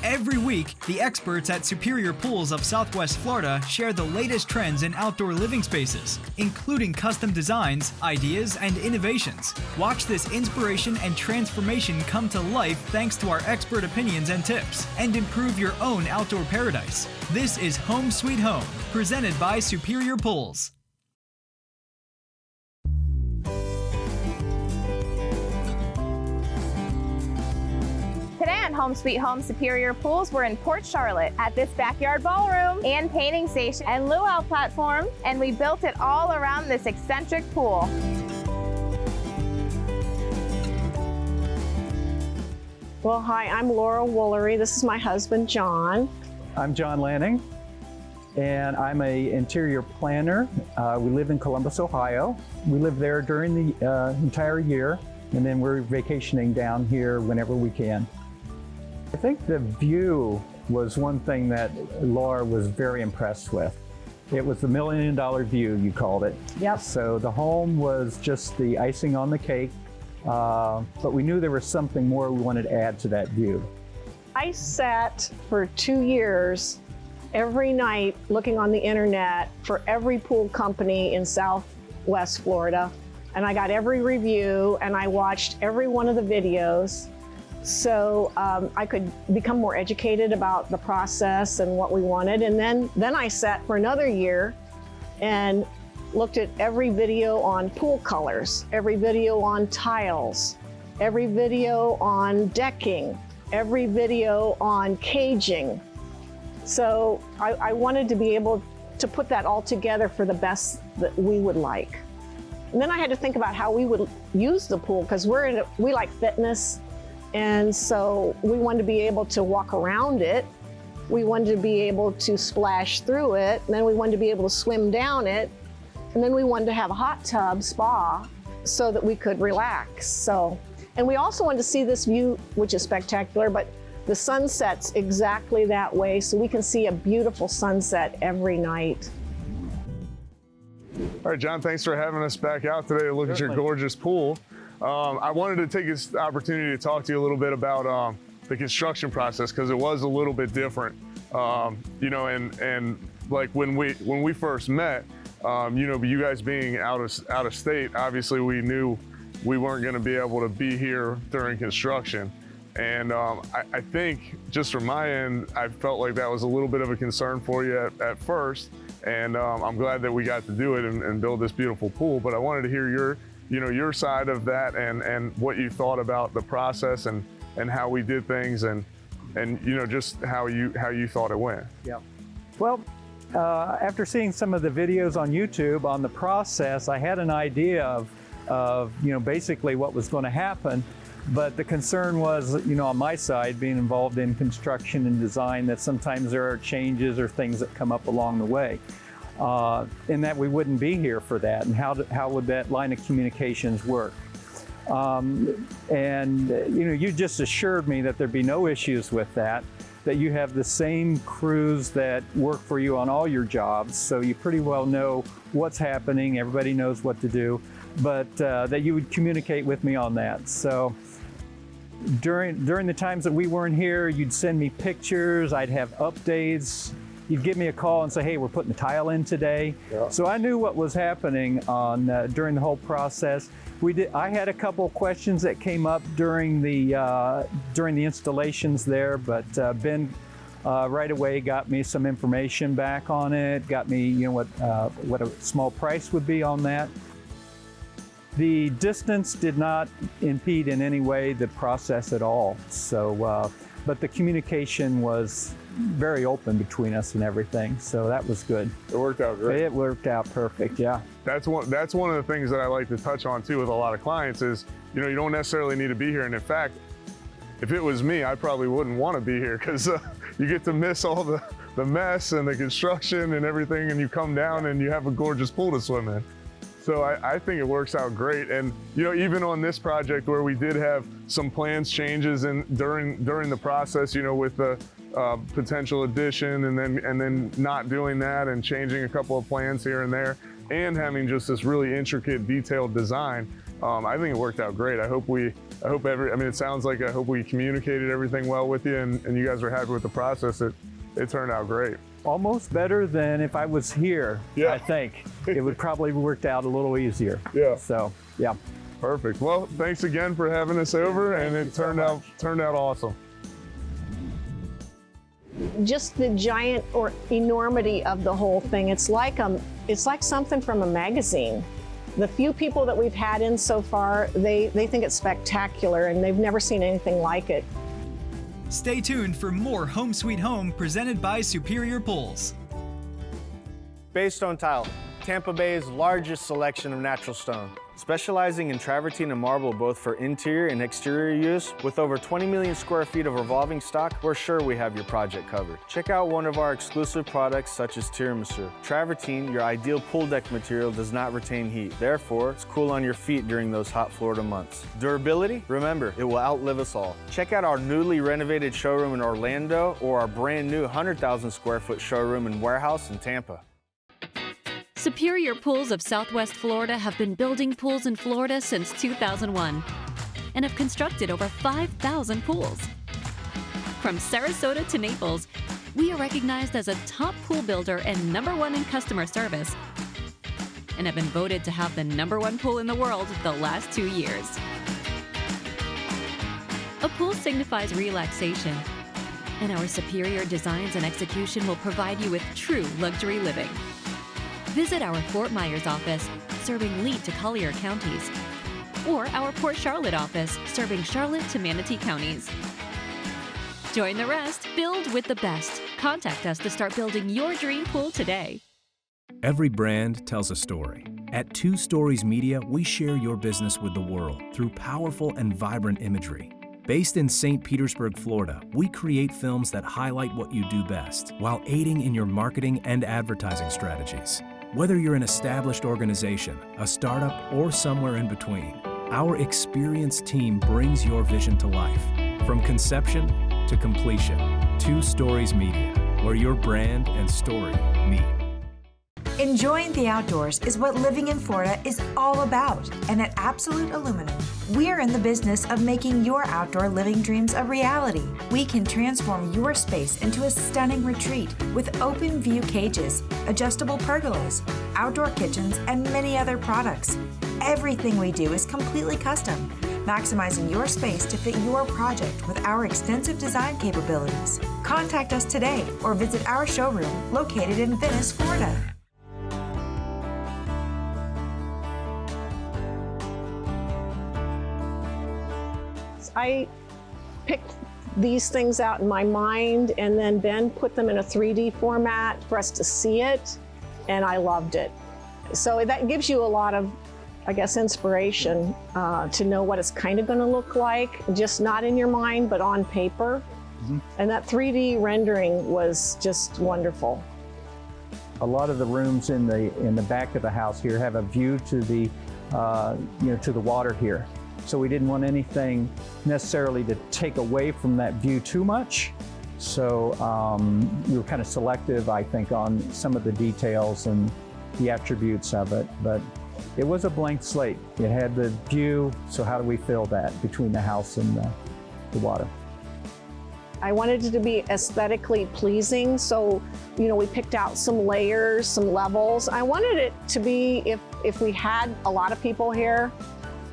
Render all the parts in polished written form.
Every week, the experts at Superior Pools of Southwest Florida share the latest trends in outdoor living spaces, including custom designs, ideas, and innovations. Watch this inspiration and transformation come to life thanks to our expert opinions and tips, and improve your own outdoor paradise. This is Home Sweet Home, presented by Superior Pools. Today on Home Sweet Home Superior Pools, we're in Port Charlotte at this backyard ballroom and painting station and luau platform, and we built it all around this eccentric pool. Well, hi, I'm Laura Woolery. This is my husband, Jon. I'm Jon Lanning, and I'm an interior planner. We live in Columbus, Ohio. We live there during the entire year, and then we're vacationing down here whenever we can. I think the view was one thing that Laura was very impressed with. It was the $1 million view, you called it. Yep. So the home was just the icing on the cake, but we knew there was something more we wanted to add to that view. I sat for 2 years every night looking on the internet for every pool company in Southwest Florida, and I got every review and I watched every one of the videos. So I could become more educated about the process and what we wanted. And then I sat for another year and looked at every video on pool colors, every video on tiles, every video on decking, every video on caging. So I wanted to be able to put that all together for the best that we would like. And then I had to think about how we would use the pool, because we like fitness. And so we wanted to be able to walk around it. We wanted to be able to splash through it. And then we wanted to be able to swim down it. And then we wanted to have a hot tub spa so that we could relax. And we also wanted to see this view, which is spectacular, but the sunset's exactly that way. So we can see a beautiful sunset every night. All right, Jon, thanks for having us back out today to look at your gorgeous pool. I wanted to take this opportunity to talk to you a little bit about the construction process, because it was a little bit different. You know, and like when we first met, you know, you guys being out of state, obviously we knew we weren't going to be able to be here during construction. And I think just from my end, I felt like that was a little bit of a concern for you at first. And I'm glad that we got to do it and build this beautiful pool. But I wanted to hear your side of that and what you thought about the process and how we did things and you know, just how you thought it went. Yeah. Well, after seeing some of the videos on YouTube on the process, I had an idea of you know, basically what was going to happen. But the concern was, you know, on my side, being involved in construction and design, that sometimes there are changes or things that come up along the way. And that we wouldn't be here for that, and how would that line of communications work? And you know, you just assured me that there'd be no issues with that you have the same crews that work for you on all your jobs, so you pretty well know what's happening, everybody knows what to do, but that you would communicate with me on that. So during the times that we weren't here, you'd send me pictures, I'd have updates. You'd give me a call and say, hey, we're putting the tile in today. Yeah. So I knew what was happening during the whole process. I had a couple of questions that came up during the installations there, but Ben right away got me some information back on it, got me, you know, what a small price would be on that. The distance did not impede in any way the process at all. So, but the communication was very open between us and everything, so that was good. It worked out great. It worked out perfect, yeah. That's one of the things that I like to touch on too with a lot of clients is, you know, you don't necessarily need to be here. And in fact, if it was me, I probably wouldn't want to be here, because you get to miss all the mess and the construction and everything, and you come down and you have a gorgeous pool to swim in. So I think it works out great. And you know, even on this project where we did have some plans changes during the process, you know, with the potential addition and then not doing that and changing a couple of plans here and there and having just this really intricate, detailed design. I think it worked out great. I hope it sounds like I hope we communicated everything well with you, and you guys were happy with the process. It turned out great. Almost better than if I was here, Yeah. I think. It would probably worked out a little easier. Yeah. So, yeah. Perfect. Well, thanks again for having us over, and it turned out awesome. Just the giant or enormity of the whole thing. It's like something from a magazine. The few people that we've had in so far, they think it's spectacular, and they've never seen anything like it. Stay tuned for more Home Sweet Home presented by Superior Pools. Baystone Tile, Tampa Bay's largest selection of natural stone. Specializing in travertine and marble both for interior and exterior use, with over 20 million square feet of revolving stock, we're sure we have your project covered. Check out one of our exclusive products such as tiramisu. Travertine, your ideal pool deck material, does not retain heat. Therefore, it's cool on your feet during those hot Florida months. Durability? Remember, it will outlive us all. Check out our newly renovated showroom in Orlando or our brand new 100,000 square foot showroom and warehouse in Tampa. Superior Pools of Southwest Florida have been building pools in Florida since 2001 and have constructed over 5,000 pools. From Sarasota to Naples, we are recognized as a top pool builder and #1 in customer service, and have been voted to have the #1 pool in the world the last 2 years. A pool signifies relaxation, and our superior designs and execution will provide you with true luxury living. Visit our Fort Myers office, serving Lee to Collier counties, or our Port Charlotte office, serving Charlotte to Manatee counties. Join the rest, build with the best. Contact us to start building your dream pool today. Every brand tells a story. At 2 Stories Media, we share your business with the world through powerful and vibrant imagery. Based in St. Petersburg, Florida, we create films that highlight what you do best while aiding in your marketing and advertising strategies. Whether you're an established organization, a startup, or somewhere in between, our experienced team brings your vision to life. From conception to completion, 2 Stories Media, where your brand and story meet. Enjoying the outdoors is what living in Florida is all about, and at Absolute Aluminum, we are in the business of making your outdoor living dreams a reality. We can transform your space into a stunning retreat with open view cages, adjustable pergolas, outdoor kitchens, and many other products. Everything we do is completely custom, maximizing your space to fit your project with our extensive design capabilities. Contact us today or visit our showroom located in Venice, Florida. I picked these things out in my mind, and then Ben put them in a 3D format for us to see it, and I loved it. So that gives you a lot of, I guess, inspiration to know what it's kind of going to look like, just not in your mind, but on paper. Mm-hmm. And that 3D rendering was just wonderful. A lot of the rooms in the back of the house here have a view to the to the water here. So we didn't want anything necessarily to take away from that view too much. So we were kind of selective, I think, on some of the details and the attributes of it. But it was a blank slate. It had the view, so how do we fill that between the house and the water? I wanted it to be aesthetically pleasing, so we picked out some layers, some levels. I wanted it to be, if we had a lot of people here,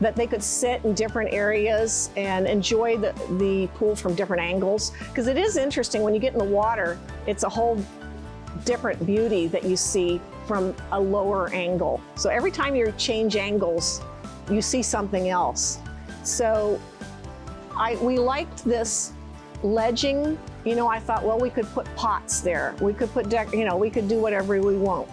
that they could sit in different areas and enjoy the pool from different angles. Because it is interesting, when you get in the water, it's a whole different beauty that you see from a lower angle. So every time you change angles, you see something else. So we liked this ledging. I thought, well, we could put pots there. We could put we could do whatever we want.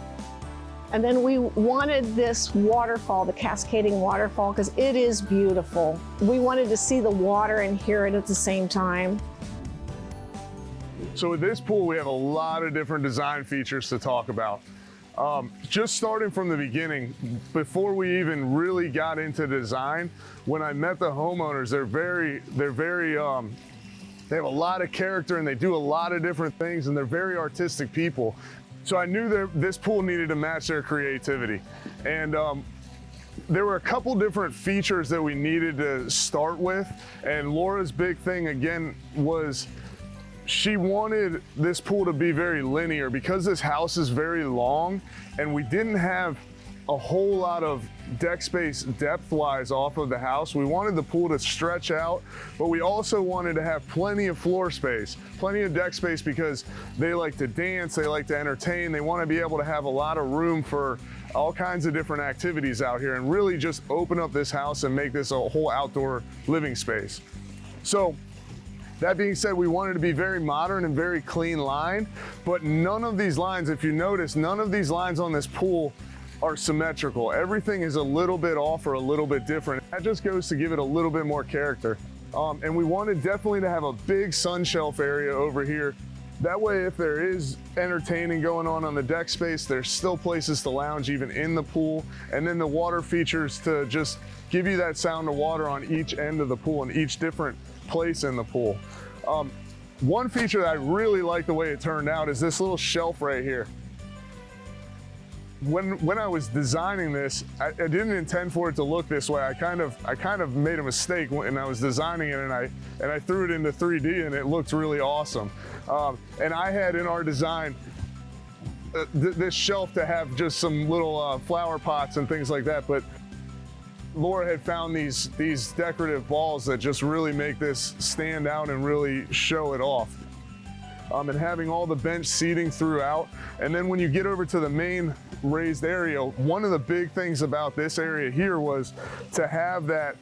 And then we wanted this waterfall, the cascading waterfall, because it is beautiful. We wanted to see the water and hear it at the same time. So with this pool, we have a lot of different design features to talk about. Just starting from the beginning, before we even really got into design, when I met the homeowners, they have a lot of character and they do a lot of different things, and they're very artistic people. So I knew that this pool needed to match their creativity. And there were a couple different features that we needed to start with, and Laura's big thing again was she wanted this pool to be very linear because this house is very long and we didn't have a whole lot of deck space depth-wise off of the house. We wanted the pool to stretch out, but we also wanted to have plenty of floor space, plenty of deck space because they like to dance, they like to entertain, they want to be able to have a lot of room for all kinds of different activities out here and really just open up this house and make this a whole outdoor living space. So that being said, we wanted to be very modern and very clean line, but none of these lines, if you notice, none of these lines on this pool are symmetrical. Everything is a little bit off or a little bit different. That just goes to give it a little bit more character. And we wanted definitely to have a big sun shelf area over here. That way, if there is entertaining going on the deck space, there's still places to lounge even in the pool. And then the water features to just give you that sound of water on each end of the pool and each different place in the pool. One feature that I really like the way it turned out is this little shelf right here. When I was designing this, I didn't intend for it to look this way. I kind of made a mistake when I was designing it, and I threw it into 3D, and it looked really awesome. And I had in our design this shelf to have just some little flower pots and things like that, but Laura had found these decorative balls that just really make this stand out and really show it off. And having all the bench seating throughout. And then when you get over to the main raised area, one of the big things about this area here was to have that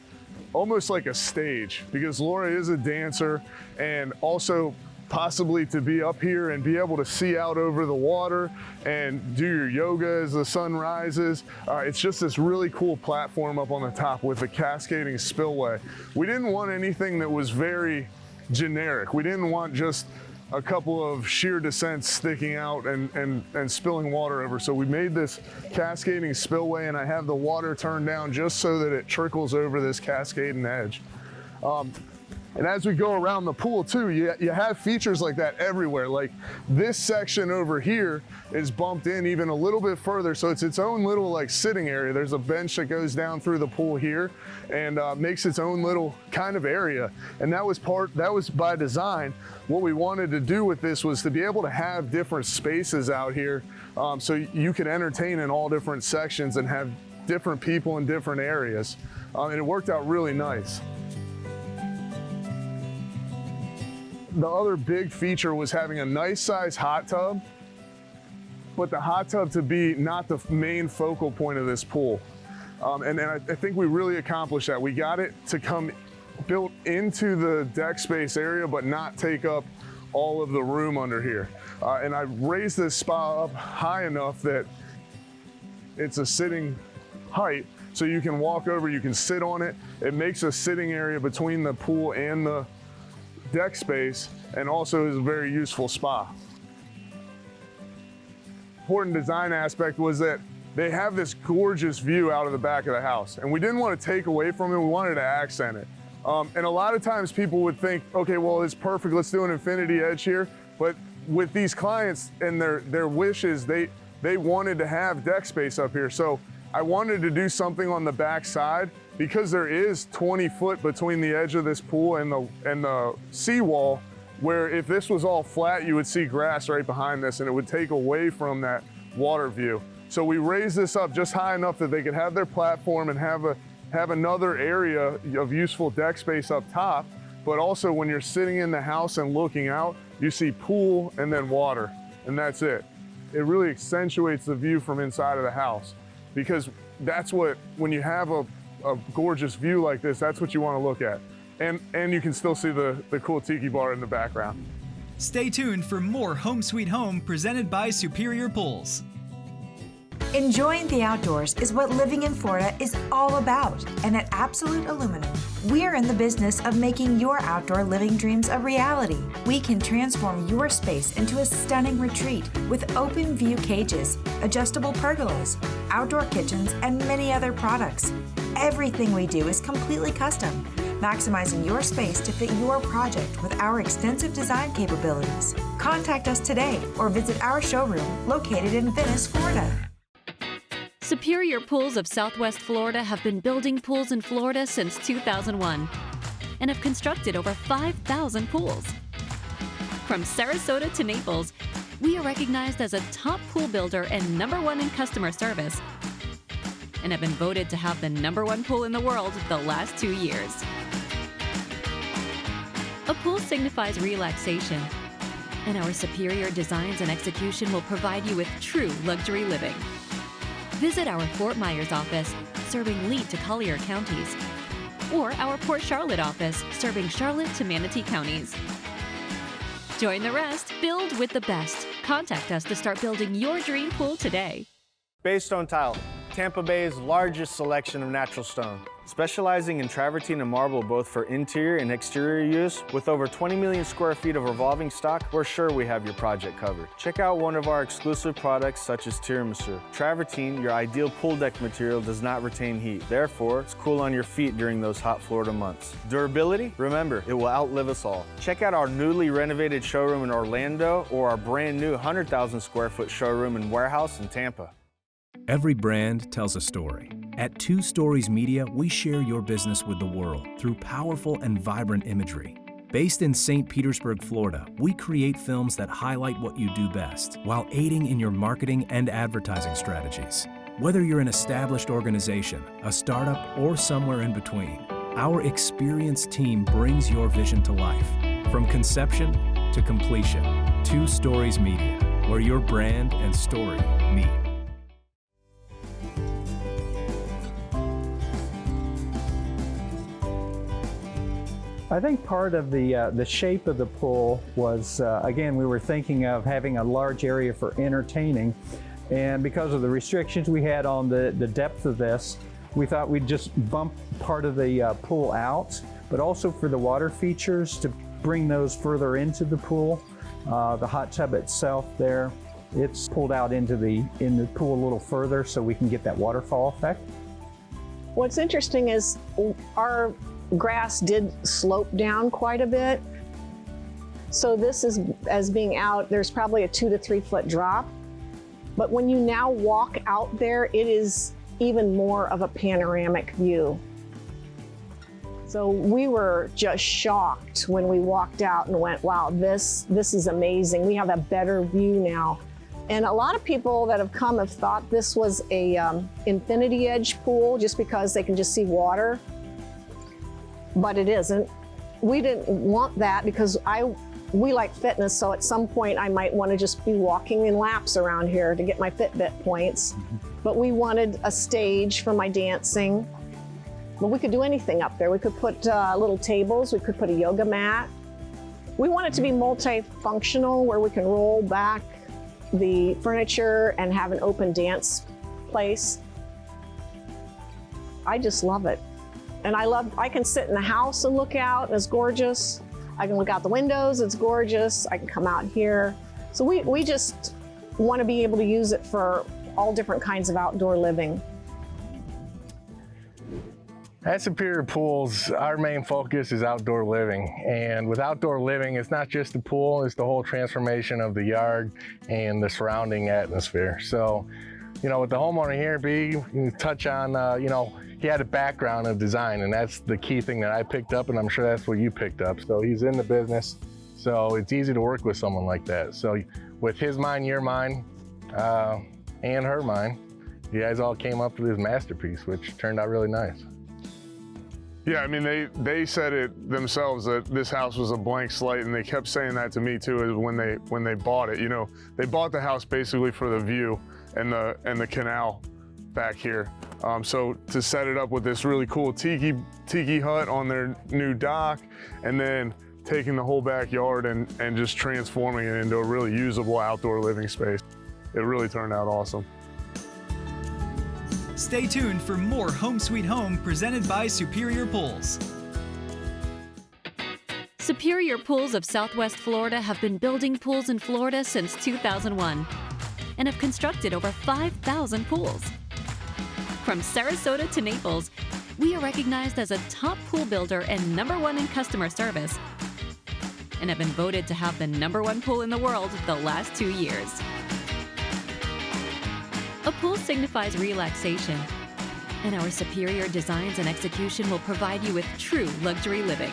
almost like a stage, because Laura is a dancer, and also possibly to be up here and be able to see out over the water and do your yoga as the sun rises. It's just this really cool platform up on the top with a cascading spillway. We didn't want anything that was very generic. We didn't want just a couple of sheer descents sticking out and spilling water over. So we made this cascading spillway, and I have the water turned down just so that it trickles over this cascading edge. And as we go around the pool too, you have features like that everywhere. Like this section over here is bumped in even a little bit further, so it's its own little like sitting area. There's a bench that goes down through the pool here and makes its own little kind of area. And that was by design. What we wanted to do with this was to be able to have different spaces out here, so you could entertain in all different sections and have different people in different areas. And it worked out really nice. The other big feature was having a nice size hot tub, but the hot tub to be not the main focal point of this pool. And I think we really accomplished that. We got it to come built into the deck space area, but not take up all of the room under here. And I raised this spa up high enough that it's a sitting height, so you can walk over, you can sit on it. It makes a sitting area between the pool and the deck space, and also is a very useful spa. Important design aspect was that they have this gorgeous view out of the back of the house, and we didn't want to take away from it, we wanted to accent it. And a lot of times people would think, okay, well, it's perfect, let's do an infinity edge here. But with these clients and their wishes, they wanted to have deck space up here. So I wanted to do something on the back side, because there is 20 foot between the edge of this pool and the seawall, where if this was all flat, you would see grass right behind this, and it would take away from that water view. So we raised this up just high enough that they could have their platform and have another area of useful deck space up top, but also when you're sitting in the house and looking out, you see pool and then water, and that's it. It really accentuates the view from inside of the house, because that's what, when you have a gorgeous view like this, that's what you want to look at. And you can still see the cool tiki bar in the background. Stay tuned for more Home Sweet Home presented by Superior Pools. Enjoying the outdoors is what living in Florida is all about. And at Absolute Aluminum, we are in the business of making your outdoor living dreams a reality. We can transform your space into a stunning retreat with open view cages, adjustable pergolas, outdoor kitchens, and many other products. Everything we do is completely custom, maximizing your space to fit your project with our extensive design capabilities. Contact us today or visit our showroom located in Venice, Florida. Superior Pools of Southwest Florida have been building pools in Florida since 2001 and have constructed over 5,000 pools. From Sarasota to Naples, we are recognized as a top pool builder and #1 in customer service and have been voted to have the #1 pool in the world the last 2 years. A pool signifies relaxation, and our superior designs and execution will provide you with true luxury living. Visit our Fort Myers office, serving Lee to Collier counties, or our Port Charlotte office, serving Charlotte to Manatee counties. Join the rest, build with the best. Contact us to start building your dream pool today. Baystone Tile, Tampa Bay's largest selection of natural stone. Specializing in travertine and marble both for interior and exterior use, with over 20 million square feet of revolving stock, we're sure we have your project covered. Check out one of our exclusive products such as tiramisu. Travertine, your ideal pool deck material, does not retain heat. Therefore, it's cool on your feet during those hot Florida months. Durability? Remember, it will outlive us all. Check out our newly renovated showroom in Orlando or our brand new 100,000 square foot showroom and warehouse in Tampa. Every brand tells a story. At 2 Stories Media, we share your business with the world through powerful and vibrant imagery. Based in St. Petersburg, Florida, we create films that highlight what you do best while aiding in your marketing and advertising strategies. Whether you're an established organization, a startup, or somewhere in between, our experienced team brings your vision to life. From conception to completion, 2 Stories Media, where your brand and story meet. I think part of the shape of the pool was, again, we were thinking of having a large area for entertaining, and because of the restrictions we had on the depth of this, we thought we'd just bump part of the pool out, but also for the water features to bring those further into the pool. The hot tub itself there, it's pulled out in the pool a little further so we can get that waterfall effect. What's interesting is our grass did slope down quite a bit. So this is, as being out, there's probably a 2 to 3 foot drop. But when you now walk out there, it is even more of a panoramic view. So we were just shocked when we walked out and went, wow, this is amazing. We have a better view now. And a lot of people that have come have thought this was a infinity edge pool just because they can just see water. But it isn't. We didn't want that because we like fitness, so at some point I might want to just be walking in laps around here to get my Fitbit points. But we wanted a stage for my dancing. Well, we could do anything up there. We could put little tables, we could put a yoga mat. We want it to be multifunctional where we can roll back the furniture and have an open dance place. I just love it. And I can sit in the house and look out, and it's gorgeous. I can look out the windows, it's gorgeous. I can come out here. So we just want to be able to use it for all different kinds of outdoor living. At Superior Pools, our main focus is outdoor living. And with outdoor living, it's not just the pool, it's the whole transformation of the yard and the surrounding atmosphere. So, with the homeowner here, you touch on, he had a background of design, and that's the key thing that I picked up, and I'm sure that's what you picked up. So he's in the business, so it's easy to work with someone like that. So with his mind, your mind, and her mind, you guys all came up with this masterpiece, which turned out really nice. Yeah, I mean, they said it themselves that this house was a blank slate, and they kept saying that to me too when they bought it. They bought the house basically for the view and the canal back here. So to set it up with this really cool tiki hut on their new dock, and then taking the whole backyard and just transforming it into a really usable outdoor living space, it really turned out awesome. Stay tuned for more Home Sweet Home presented by Superior Pools. Superior Pools of Southwest Florida have been building pools in Florida since 2001 and have constructed over 5,000 pools. From Sarasota to Naples, we are recognized as a top pool builder and #1 in customer service and have been voted to have the #1 pool in the world the last 2 years. A pool signifies relaxation, and our superior designs and execution will provide you with true luxury living.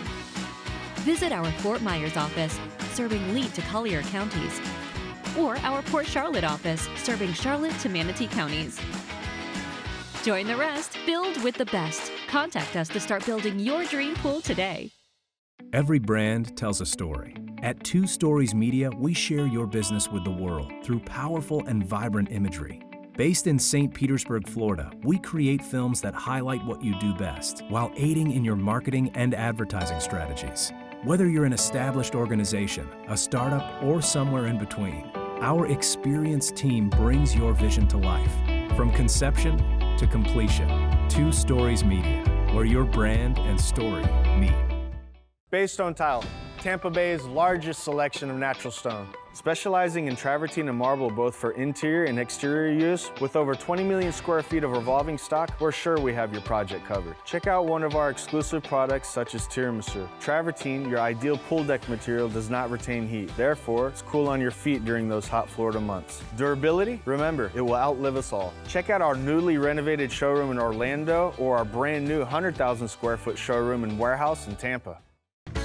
Visit our Fort Myers office, serving Lee to Collier counties, or our Port Charlotte office, serving Charlotte to Manatee counties. Join the rest. Build with the best. Contact us to start building your dream pool today. Every brand tells a story. At 2 Stories Media, we share your business with the world through powerful and vibrant imagery. Based in St. Petersburg, Florida, we create films that highlight what you do best while aiding in your marketing and advertising strategies. Whether you're an established organization, a startup, or somewhere in between, our experienced team brings your vision to life. From conception to completion, 2 Stories Media, where your brand and story meet. Baystone Tile, Tampa Bay's largest selection of natural stone. Specializing in travertine and marble both for interior and exterior use, with over 20 million square feet of revolving stock, we're sure we have your project covered. Check out one of our exclusive products such as tiramisu. Travertine, your ideal pool deck material, does not retain heat. Therefore, it's cool on your feet during those hot Florida months. Durability? Remember, it will outlive us all. Check out our newly renovated showroom in Orlando or our brand new 100,000 square foot showroom and warehouse in Tampa.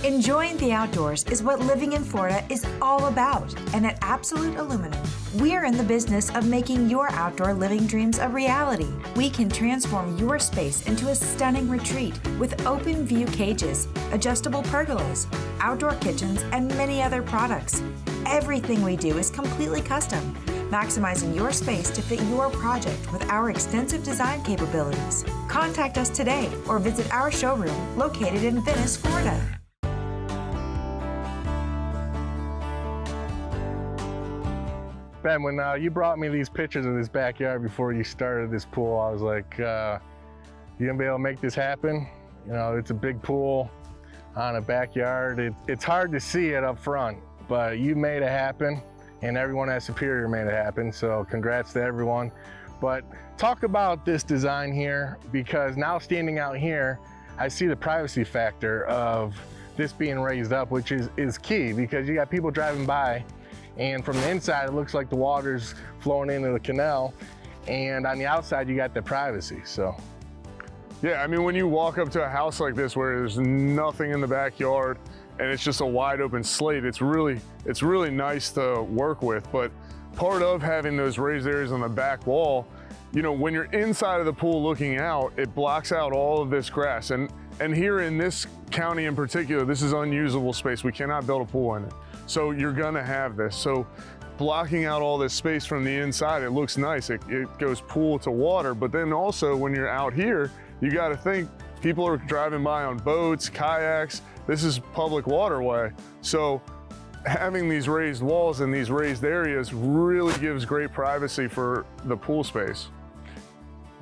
Enjoying the outdoors is what living in Florida is all about, and at Absolute Aluminum, we're in the business of making your outdoor living dreams a reality. We can transform your space into a stunning retreat with open view cages, adjustable pergolas, outdoor kitchens, and many other products. Everything we do is completely custom, maximizing your space to fit your project with our extensive design capabilities. Contact us today or visit our showroom located in Venice, Florida. Ben, when you brought me these pictures of this backyard before you started this pool, I was like, you gonna be able to make this happen? You know, it's a big pool on a backyard. It's hard to see it up front, but you made it happen, and everyone at Superior made it happen, so congrats to everyone. But talk about this design here, because now standing out here, I see the privacy factor of this being raised up, which is key, because you got people driving by, and from the inside, it looks like the water's flowing into the canal, and on the outside, you got the privacy, so. Yeah, I mean, when you walk up to a house like this where there's nothing in the backyard and it's just a wide open slate, it's really nice to work with. But part of having those raised areas on the back wall, you know, when you're inside of the pool looking out, it blocks out all of this grass. And here in this county in particular, this is unusable space. We cannot build a pool in it. So you're gonna have this. So blocking out all this space from the inside, it looks nice. It goes pool to water, but then also when you're out here, you gotta think, people are driving by on boats, kayaks. This is public waterway. So having these raised walls and these raised areas really gives great privacy for the pool space.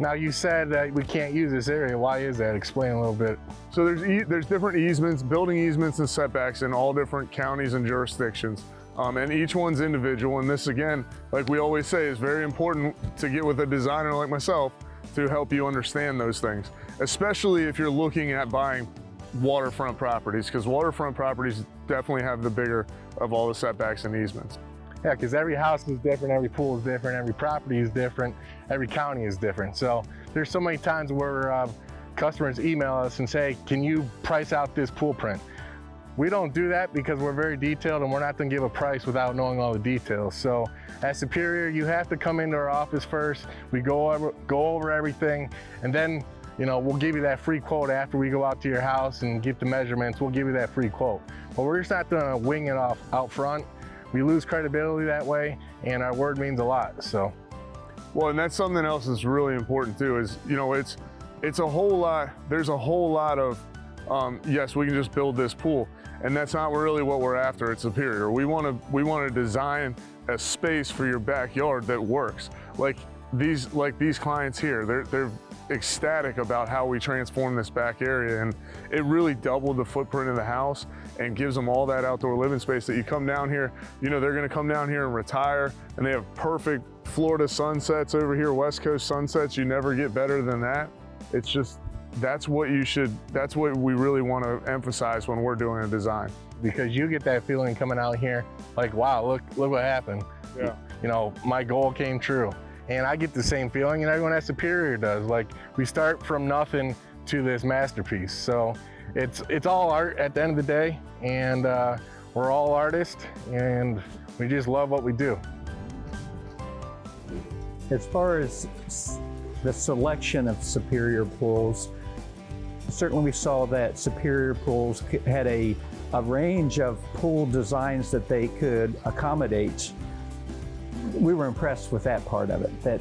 Now you said that we can't use this area. Why is that? Explain a little bit. So there's different easements, building easements and setbacks in all different counties and jurisdictions. And each one's individual. And this, again, like we always say, is very important to get with a designer like myself to help you understand those things, especially if you're looking at buying waterfront properties, because waterfront properties definitely have the bigger of all the setbacks and easements. Yeah, because every house is different, every pool is different, every property is different, every county is different. So there's so many times where customers email us and say, can you price out this pool print? We don't do that because we're very detailed and we're not gonna give a price without knowing all the details. So at Superior, you have to come into our office first. We go over everything, and then, you know, we'll give you that free quote after we go out to your house and get the measurements. We'll give you that free quote. But we're just not gonna wing it off out front. We lose credibility that way, and our word means a lot, so. Well, and that's something else that's really important too, is, you know, it's a whole lot, there's a whole lot of, yes, we can just build this pool, and that's not really what we're after at Superior. We wanna design a space for your backyard that works. Like these clients here, they're ecstatic about how we transform this back area, and it really doubled the footprint of the house and gives them all that outdoor living space that you come down here, you know, they're gonna come down here and retire, and they have perfect Florida sunsets over here, West Coast sunsets. You never get better than that. It's just, that's what we really wanna emphasize when we're doing a design. Because you get that feeling coming out here, like, wow, look what happened. Yeah. You know, my goal came true. And I get the same feeling, and everyone at Superior does. Like, we start from nothing to this masterpiece. So it's all art at the end of the day, and we're all artists, and we just love what we do. As far as the selection of Superior pools, certainly we saw that Superior pools had a range of pool designs that they could accommodate. We were impressed with that part of it, that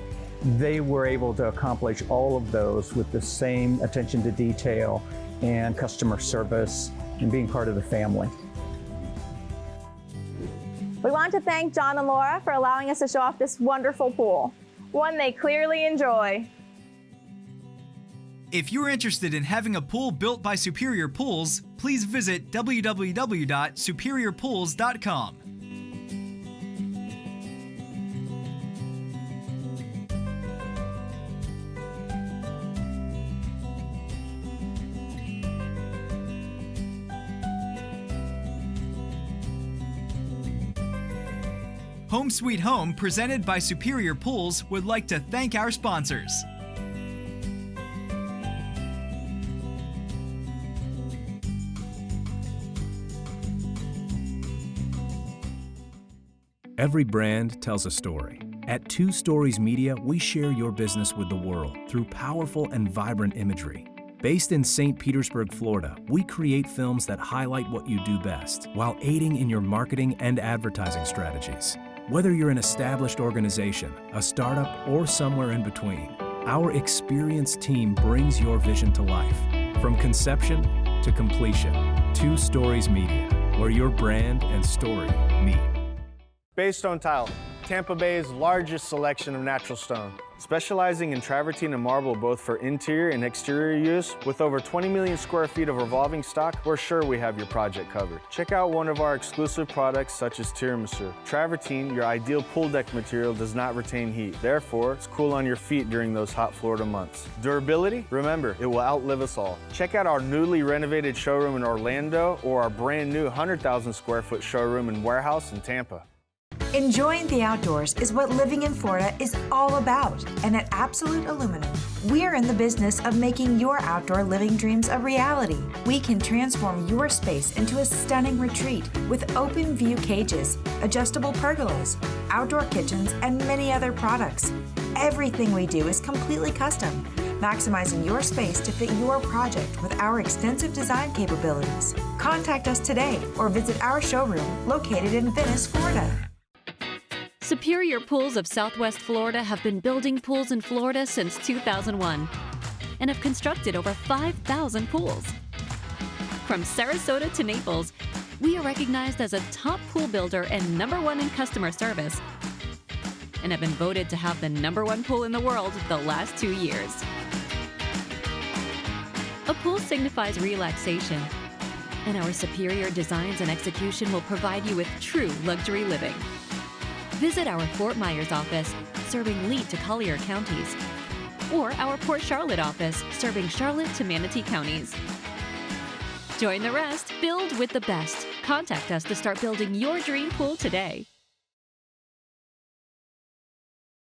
they were able to accomplish all of those with the same attention to detail and customer service and being part of the family. We want to thank Jon and Laura for allowing us to show off this wonderful pool, one they clearly enjoy. If you're interested in having a pool built by Superior Pools, please visit www.superiorpools.com. Home Sweet Home, presented by Superior Pools, would like to thank our sponsors. Every brand tells a story. At 2 Stories Media, we share your business with the world through powerful and vibrant imagery. Based in St. Petersburg, Florida, we create films that highlight what you do best while aiding in your marketing and advertising strategies. Whether you're an established organization, a startup, or somewhere in between, our experienced team brings your vision to life. From conception to completion, 2 Stories Media, where your brand and story meet. Baystone Tile, Tampa Bay's largest selection of natural stone. Specializing in travertine and marble both for interior and exterior use, with over 20 million square feet of revolving stock, we're sure we have your project covered. Check out one of our exclusive products such as tiramisu. Travertine, your ideal pool deck material, does not retain heat. Therefore, it's cool on your feet during those hot Florida months. Durability? Remember, it will outlive us all. Check out our newly renovated showroom in Orlando or our brand new 100,000 square foot showroom and warehouse in Tampa. Enjoying the outdoors is what living in Florida is all about. And at Absolute Aluminum, we are in the business of making your outdoor living dreams a reality. We can transform your space into a stunning retreat with open view cages, adjustable pergolas, outdoor kitchens, and many other products. Everything we do is completely custom, maximizing your space to fit your project with our extensive design capabilities. Contact us today or visit our showroom located in Venice, Florida. Superior Pools of Southwest Florida have been building pools in Florida since 2001 and have constructed over 5,000 pools. From Sarasota to Naples, we are recognized as a top pool builder and #1 in customer service, and have been voted to have the #1 pool in the world the last 2 years. A pool signifies relaxation, and our superior designs and execution will provide you with true luxury living. Visit our Fort Myers office, serving Lee to Collier counties, or our Port Charlotte office, serving Charlotte to Manatee counties. Join the rest. Build with the best. Contact us to start building your dream pool today.